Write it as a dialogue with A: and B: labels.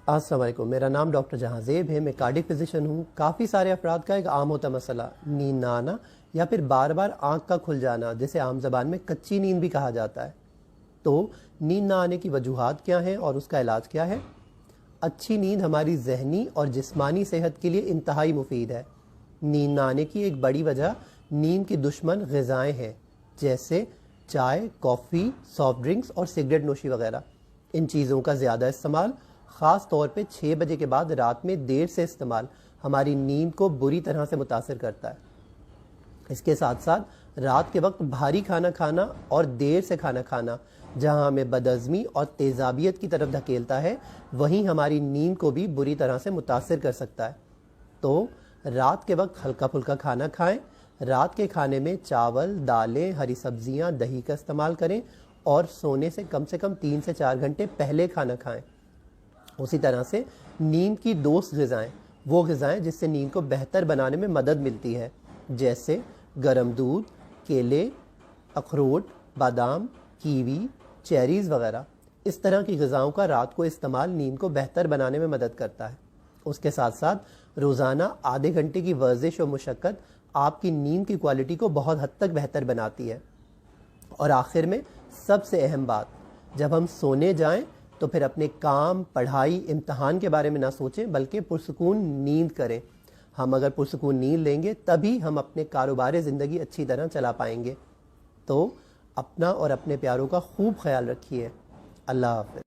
A: السلام علیکم، میرا نام ڈاکٹر جہاں زیب ہے، میں کارڈک فزیشین ہوں۔ کافی سارے افراد کا ایک عام ہوتا مسئلہ نیند نہ آنا یا پھر بار بار آنکھ کا کھل جانا، جسے عام زبان میں کچی نیند بھی کہا جاتا ہے۔ تو نیند نہ آنے کی وجوہات کیا ہیں اور اس کا علاج کیا ہے؟ اچھی نیند ہماری ذہنی اور جسمانی صحت کے لیے انتہائی مفید ہے۔ نیند نہ آنے کی ایک بڑی وجہ نیند کی دشمن غذائیں ہیں، جیسے چائے، کافی، سافٹ ڈرنکس اور سگریٹ نوشی وغیرہ۔ ان چیزوں کا زیادہ استعمال، خاص طور پہ 6 بجے کے بعد رات میں دیر سے استعمال، ہماری نیند کو بری طرح سے متاثر کرتا ہے۔ اس کے ساتھ ساتھ رات کے وقت بھاری کھانا کھانا اور دیر سے کھانا کھانا، جہاں ہمیں بدہضمی اور تیزابیت کی طرف دھکیلتا ہے، وہیں ہماری نیند کو بھی بری طرح سے متاثر کر سکتا ہے۔ تو رات کے وقت ہلکا پھلکا کھانا کھائیں، رات کے کھانے میں چاول، دالیں، ہری سبزیاں، دہی کا استعمال کریں اور سونے سے کم 3 سے 4 گھنٹے پہلے کھانا کھائیں۔ اسی طرح سے نیند کی دوست غذائیں، وہ غذائیں جس سے نیند کو بہتر بنانے میں مدد ملتی ہے، جیسے گرم دودھ، کیلے، اخروٹ، بادام، کیوی، چیریز وغیرہ۔ اس طرح کی غذاؤں کا رات کو استعمال نیند کو بہتر بنانے میں مدد کرتا ہے۔ اس کے ساتھ ساتھ روزانہ آدھے گھنٹے کی ورزش و مشقت آپ کی نیند کی کوالٹی کو بہت حد تک بہتر بناتی ہے۔ اور آخر میں سب سے اہم بات، جب ہم سونے جائیں تو پھر اپنے کام، پڑھائی، امتحان کے بارے میں نہ سوچیں، بلکہ پرسکون نیند کریں۔ ہم اگر پرسکون نیند لیں گے تبھی ہم اپنے کاروبار زندگی اچھی طرح چلا پائیں گے۔ تو اپنا اور اپنے پیاروں کا خوب خیال رکھیے۔ اللہ حافظ۔